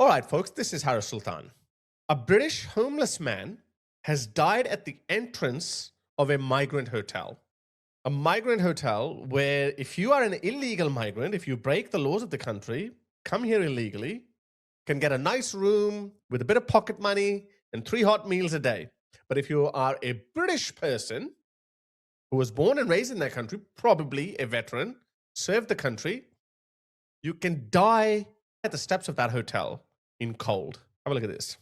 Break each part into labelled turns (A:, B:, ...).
A: All right, folks, this is Harris Sultan. A British homeless man has died at the entrance of a migrant hotel. A migrant hotel where if you are an illegal migrant, if you break the laws of the country, come here illegally, can get a nice room with a bit of pocket money and 3 hot meals a day. But if you are a British person who was born and raised in that country, probably a veteran, served the country, you can die at the steps of that hotel in cold. Have a look at this.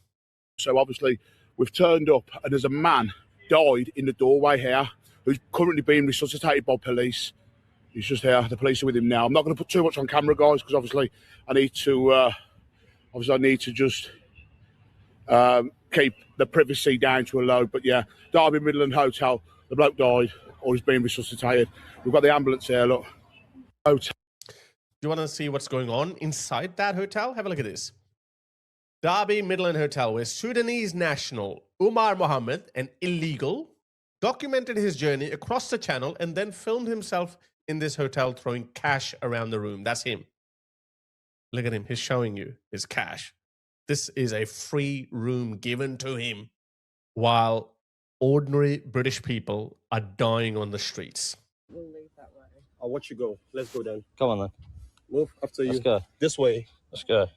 B: So obviously we've turned up and there's a man died in the doorway here who's currently being resuscitated by police. He's just here. The police are with him now. I'm not going to put too much on camera, guys, because obviously I need to just keep the privacy down to a low. But yeah, Derby Midland Hotel, the bloke died or he's being resuscitated. We've got the ambulance here, look. Hotel.
A: Do you want to see what's going on inside that hotel? Have a look at this. Derby Midland Hotel, where Sudanese national Umar Mohammed, an illegal, documented his journey across the channel and then filmed himself in this hotel throwing cash around the room. That's him. Look at him. He's showing you his cash. This is a free room given to him while ordinary British people are dying on the streets.
C: We'll leave that way. I'll watch you go. Let's go then.
D: Come on then.
C: Move after you.
D: Let's go.
C: This way.
D: Let's go.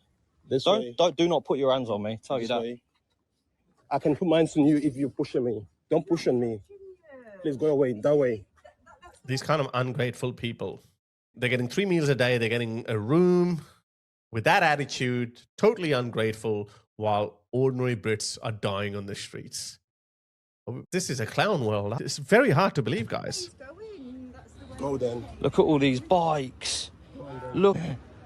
C: This way.
D: Do not put your hands on me. Tell you
C: This
D: that.
C: way. I can put mine on you if you're pushing me. Don't push on me. Please go away. That way.
A: These kind of ungrateful people, they're getting 3 meals a day. They're getting a room with that attitude, totally ungrateful, while ordinary Brits are dying on the streets. This is a clown world. It's very hard to believe, guys.
C: Go then.
D: Look at all these bikes. Look.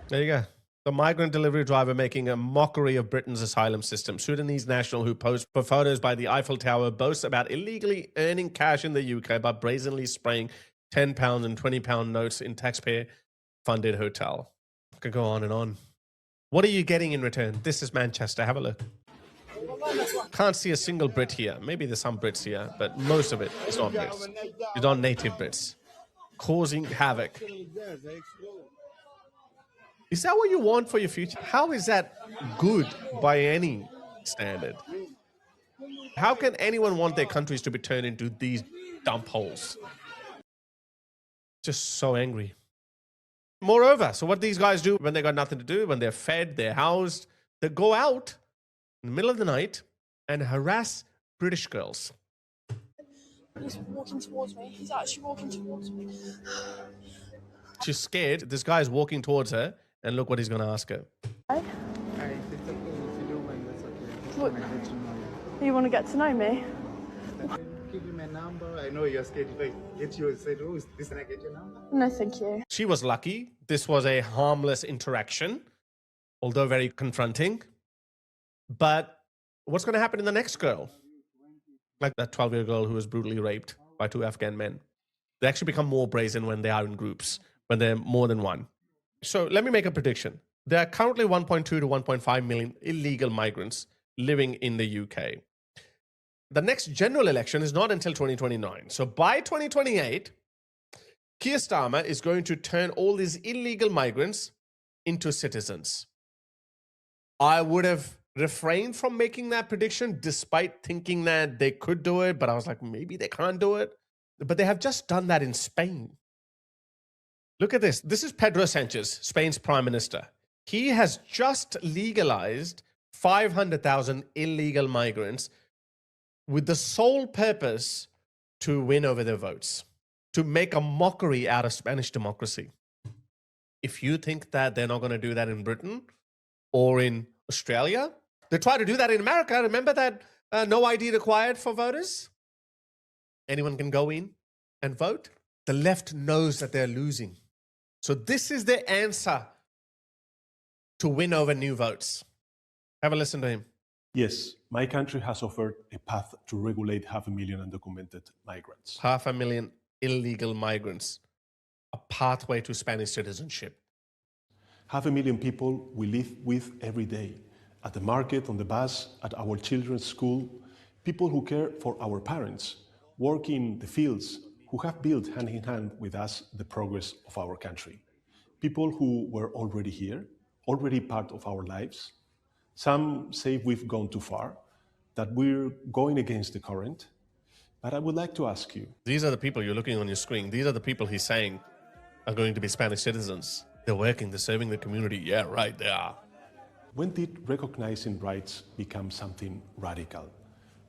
A: There you go. The migrant delivery driver making a mockery of Britain's asylum system. Sudanese national who posed for photos by the Eiffel Tower boasts about illegally earning cash in the UK by brazenly spraying £10 and £20 notes in taxpayer-funded hotel. I could go on and on. What are you getting in return? This is Manchester. Have a look. Can't see a single Brit here. Maybe there's some Brits here, but most of it is not Brits. It's not native Brits. Causing havoc. Is that what you want for your future? How is that good by any standard? How can anyone want their countries to be turned into these dump holes? Just so angry. Moreover, so what these guys do when they got nothing to do, when they're fed, they're housed, they go out in the middle of the night and harass British girls.
E: He's walking towards me. He's actually walking towards me.
A: She's scared. This guy is walking towards her, and look what he's going to ask her.
E: Hi. What? You want to get to know me?
F: Give me my number. I know you're scared if I get you. Say, oh, is this can I get your number?
E: No, thank you.
A: She was lucky. This was a harmless interaction, although very confronting. But what's going to happen to the next girl? Like that 12-year-old girl who was brutally raped by 2 Afghan men. They actually become more brazen when they are in groups, when they're more than one. So let me make a prediction. There are currently 1.2 to 1.5 million illegal migrants living in the UK. The next general election is not until 2029. So by 2028, Keir Starmer is going to turn all these illegal migrants into citizens. I would have refrained from making that prediction despite thinking that they could do it, but I was like, maybe they can't do it. But they have just done that in Spain. Look at this. This is Pedro Sanchez, Spain's prime minister. He has just legalized 500,000 illegal migrants with the sole purpose to win over their votes, to make a mockery out of Spanish democracy. If you think that they're not going to do that in Britain or in Australia, they try to do that in America. Remember that no ID required for voters? Anyone can go in and vote. The left knows that they're losing. So this is their answer to win over new votes. Have a listen to him.
G: Yes, my country has offered a path to regulate 500,000 undocumented migrants.
A: 500,000 illegal migrants. A pathway to Spanish citizenship.
G: 500,000 people we live with every day. At the market, on the bus, at our children's school. People who care for our parents, work in the fields, who have built hand in hand with us the progress of our country. People who were already here, already part of our lives. Some say we've gone too far, that we're going against the current. But I would like to ask you.
A: These are the people you're looking on your screen. These are the people he's saying are going to be Spanish citizens. They're working, they're serving the community. Yeah, right, they are.
G: When did recognizing rights become something radical?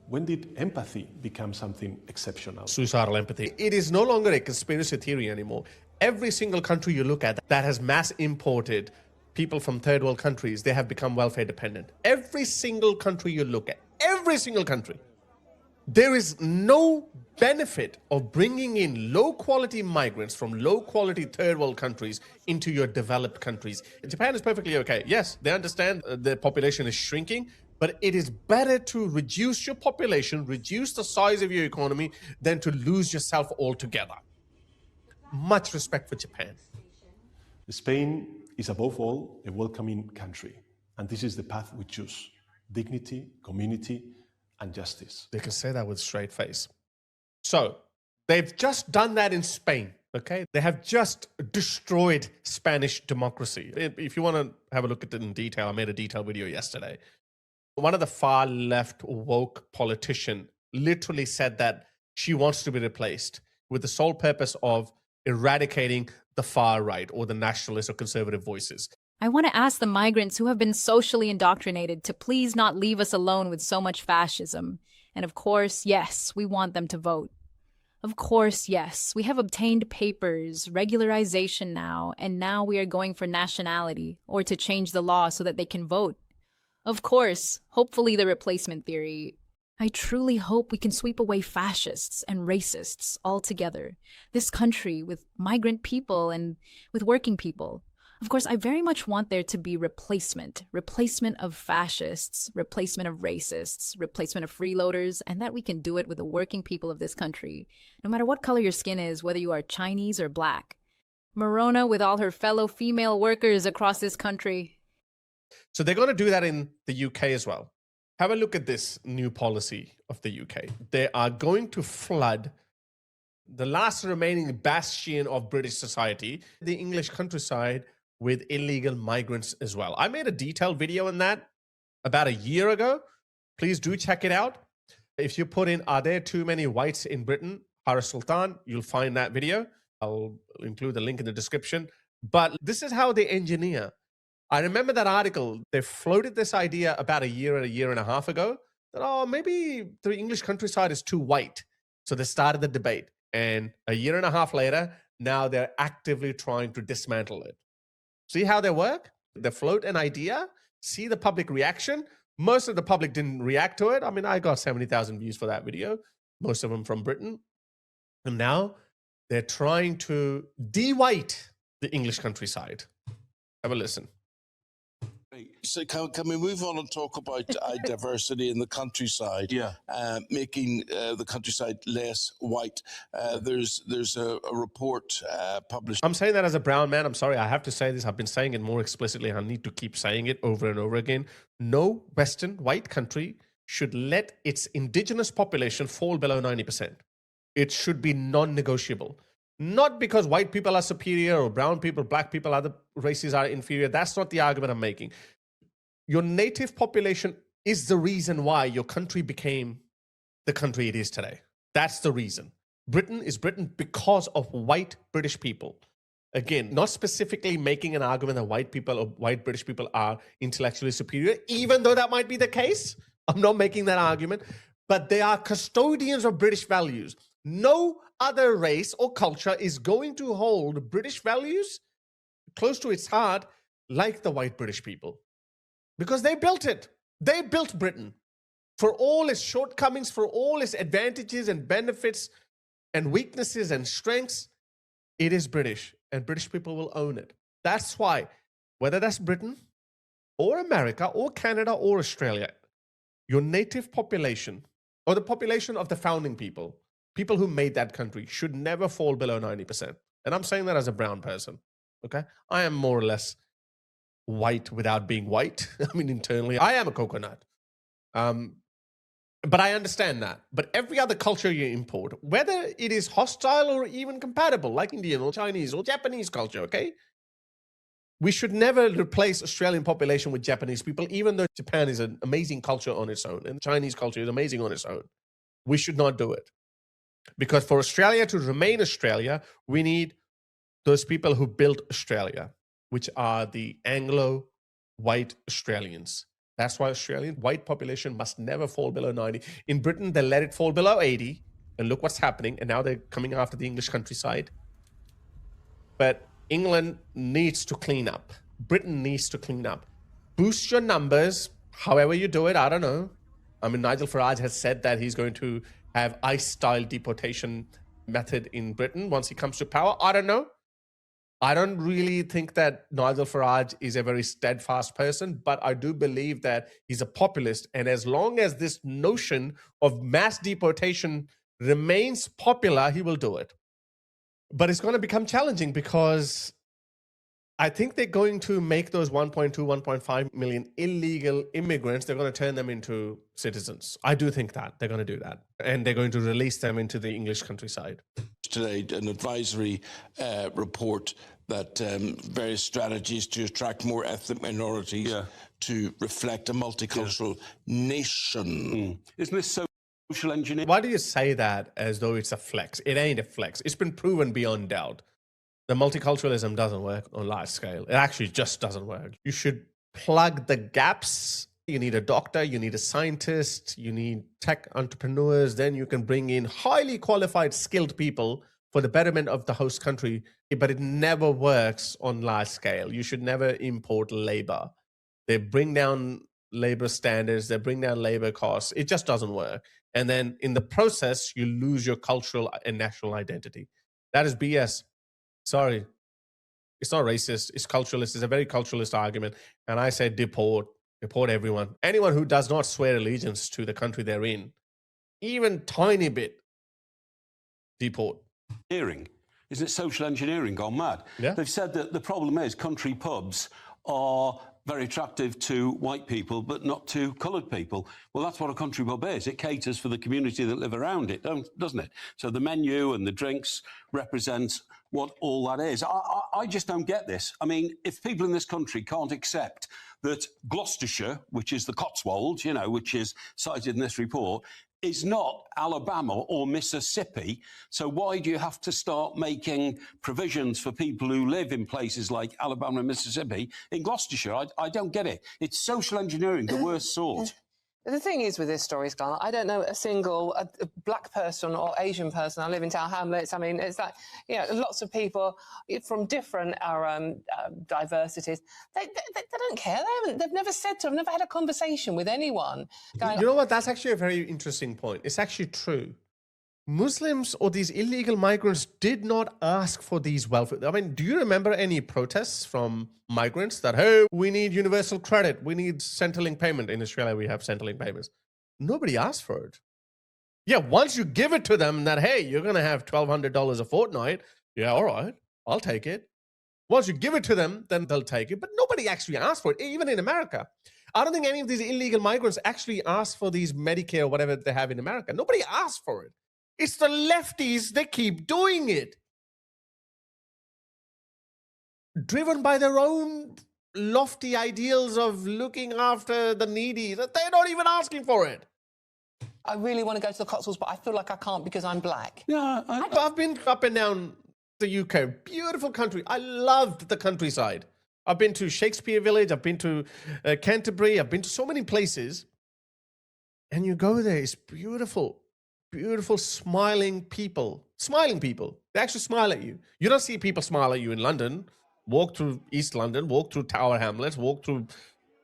G: When did empathy become something exceptional?
A: Suicidal empathy. It is no longer a conspiracy theory anymore. Every single country you look at that has mass imported people from third world countries, they have become welfare dependent. Every single country you look at, every single country. There is no benefit of bringing in low-quality migrants from low-quality third-world countries into your developed countries. Japan is perfectly okay. Yes, they understand the population is shrinking, but it is better to reduce your population, reduce the size of your economy, than to lose yourself altogether. Much respect for Japan.
G: Spain is above all a welcoming country, and this is the path we choose: dignity, community, and justice.
A: They can say that with a straight face. So they've just done that in Spain, okay? They have just destroyed Spanish democracy. If you want to have a look at it in detail, I made a detailed video yesterday. One of the far left woke politician literally said that she wants to be replaced with the sole purpose of eradicating the far right or the nationalist or conservative voices.
H: I want to ask the migrants who have been socially indoctrinated to please not leave us alone with so much fascism. And of course, yes, we want them to vote. Of course, yes, we have obtained papers, regularization now, and now we are going for nationality or to change the law so that they can vote. Of course, hopefully the replacement theory. I truly hope we can sweep away fascists and racists altogether. This country with migrant people and with working people. Of course, I very much want there to be replacement of fascists, replacement of racists, replacement of freeloaders, and that we can do it with the working people of this country, no matter what color your skin is, whether you are Chinese or black. Morona with all her fellow female workers across this country.
A: So they're going to do that in the UK as well. Have a look at this new policy of the UK. They are going to flood the last remaining bastion of British society, the English countryside, with illegal migrants as well. I made a detailed video on that about a year ago. Please do check it out. If you put in, are there too many whites in Britain, Hara Sultan, you'll find that video. I'll include the link in the description. But this is how they engineer. I remember that article. They floated this idea about a year and a half ago that, oh, maybe the English countryside is too white. So they started the debate. And a year and a half later, now they're actively trying to dismantle it. See how they work? They float an idea, see the public reaction. Most of the public didn't react to it. I mean, I got 70,000 views for that video, most of them from Britain. And now they're trying to de-white the English countryside. Have a listen.
I: So can we move on and talk about diversity in the countryside?
G: Yeah.
I: Making the countryside less white. There's a report published.
A: I'm saying that as a brown man. I'm sorry, I have to say this. I've been saying it more explicitly. I need to keep saying it over and over again. No Western white country should let its indigenous population fall below 90%. It should be non-negotiable. Not because white people are superior or brown people, black people, other races are inferior. That's not the argument I'm making. Your native population is the reason why your country became the country it is today. That's the reason. Britain is Britain because of white British people. Again, not specifically making an argument that white people or white British people are intellectually superior, even though that might be the case. I'm not making that argument. But they are custodians of British values. No other race or culture is going to hold British values close to its heart like the white British people. Because they built it. They built Britain. For all its shortcomings, for all its advantages and benefits and weaknesses and strengths, it is British. And British people will own it. That's why, whether that's Britain or America or Canada or Australia, your native population or the population of the founding people, people who made that country, should never fall below 90%. And I'm saying that as a brown person, okay? I am more or less white without being white. I mean, internally, I am a coconut. But I understand that. But every other culture you import, whether it is hostile or even compatible, like Indian or Chinese or Japanese culture, okay? We should never replace Australian population with Japanese people, even though Japan is an amazing culture on its own and Chinese culture is amazing on its own. We should not do it. Because for Australia to remain Australia, we need those people who built Australia, which are the Anglo-white Australians. That's why Australian white population must never fall below 90. In Britain, they let it fall below 80, and look what's happening. And now they're coming after the English countryside. But England needs to clean up. Britain needs to clean up. Boost your numbers, however you do it, I don't know. I mean, Nigel Farage has said that he's going to have ICE-style deportation method in Britain once he comes to power. I don't know. I don't really think that Nigel Farage is a very steadfast person, but I do believe that he's a populist. And as long as this notion of mass deportation remains popular, he will do it. But it's going to become challenging because I think they're going to make those 1.2, 1.5 million illegal immigrants, they're going to turn them into citizens. I do think that they're going to do that. And they're going to release them into the English countryside.
I: Today, an advisory report that various strategies to attract more ethnic minorities to reflect a multicultural nation.
J: Isn't this social engineering?
A: Why do you say that as though it's a flex? It ain't a flex. It's been proven beyond doubt. The multiculturalism doesn't work on large scale. It actually just doesn't work. You should plug the gaps. You need a doctor, you need a scientist, you need tech entrepreneurs. Then you can bring in highly qualified, skilled people for the betterment of the host country. But it never works on large scale. You should never import labor. They bring down labor standards, they bring down labor costs. It just doesn't work. And then in the process, you lose your cultural and national identity. That is BS. Sorry. It's not racist. It's culturalist. It's a very culturalist argument. And I say deport everyone. Anyone who does not swear allegiance to the country they're in, even tiny bit, deport.
J: Isn't it social engineering gone mad?
A: Yeah.
J: They've said that the problem is country pubs are very attractive to white people, but not to coloured people. Well, that's what a country pub is. It caters for the community that live around it, doesn't it? So the menu and the drinks represent what all that is. I just don't get this. I mean, if people in this country can't accept that Gloucestershire, which is the Cotswolds, which is cited in this report, is not Alabama or Mississippi, so why do you have to start making provisions for people who live in places like Alabama and Mississippi in Gloucestershire? I don't get it. It's social engineering, the worst sort.
K: The thing is with this story, Scarlett, I don't know a single a black person or Asian person. I live in Tower Hamlets. I mean, it's like, lots of people from different diversities. They don't care. They've never said to. I've never had a conversation with anyone.
A: You know what? That's actually a very interesting point. It's actually true. Muslims or these illegal migrants did not ask for these welfare. I mean, do you remember any protests from migrants that, hey, we need universal credit, we need Centrelink payment? In Australia, we have Centrelink payments. Nobody asked for it. Yeah, once you give it to them that, hey, you're going to have $1,200 a fortnight, yeah, all right, I'll take it. Once you give it to them, then they'll take it. But nobody actually asked for it, even in America. I don't think any of these illegal migrants actually asked for these Medicare or whatever they have in America. Nobody asked for it. It's the lefties, they keep doing it. Driven by their own lofty ideals of looking after the needy. They're not even asking for it.
K: I really want to go to the Cotswolds, but I feel like I can't because I'm black.
J: Yeah,
A: I've been up and down the UK. Beautiful country. I loved the countryside. I've been to Shakespeare Village. I've been to Canterbury. I've been to so many places. And you go there, it's beautiful. Beautiful, smiling people. Smiling people. They actually smile at you. You don't see people smile at you in London. Walk through East London, walk through Tower Hamlets, walk through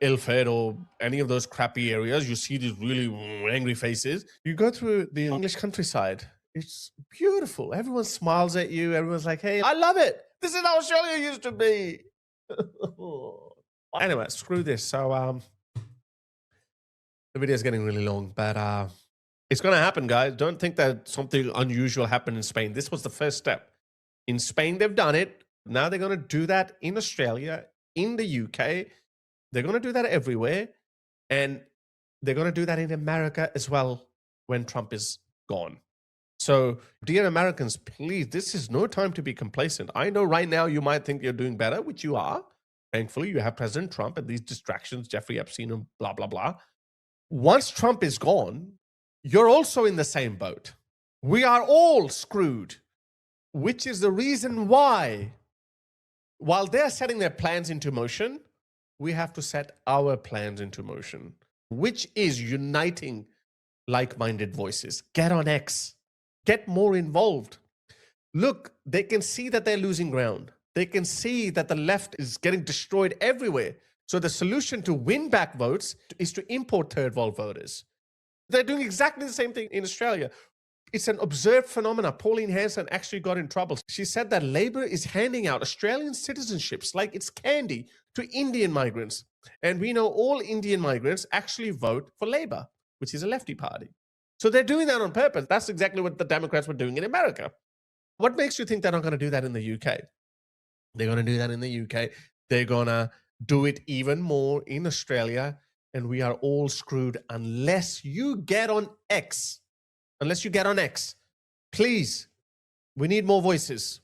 A: Ilford or any of those crappy areas. You see these really angry faces. You go through the English countryside. It's beautiful. Everyone smiles at you. Everyone's like, hey, I love it. This is how Australia used to be. Anyway, screw this. So the video is getting really long, but it's going to happen, guys. Don't think that something unusual happened in Spain. This was the first step. In Spain, they've done it. Now they're going to do that in Australia, in the UK. They're going to do that everywhere. And they're going to do that in America as well when Trump is gone. So, dear Americans, please, this is no time to be complacent. I know right now you might think you're doing better, which you are. Thankfully, you have President Trump and these distractions, Jeffrey Epstein and blah, blah, blah. Once Trump is gone, you're also in the same boat. We are all screwed, which is the reason why, while they're setting their plans into motion, we have to set our plans into motion, which is uniting like-minded voices. Get on X. Get more involved. Look, they can see that they're losing ground. They can see that the left is getting destroyed everywhere. So the solution to win back votes is to import third world voters. They're doing exactly the same thing in Australia. It's an observed phenomena. Pauline Hanson actually got in trouble. She said that Labor is handing out Australian citizenships like it's candy to Indian migrants. And we know all Indian migrants actually vote for Labor, which is a lefty party. So they're doing that on purpose. That's exactly what the Democrats were doing in America. What makes you think they're not going to do that in the UK? They're going to do that in the UK. They're going to do it even more in Australia. And we are all screwed unless you get on X. Unless you get on X. Please, we need more voices.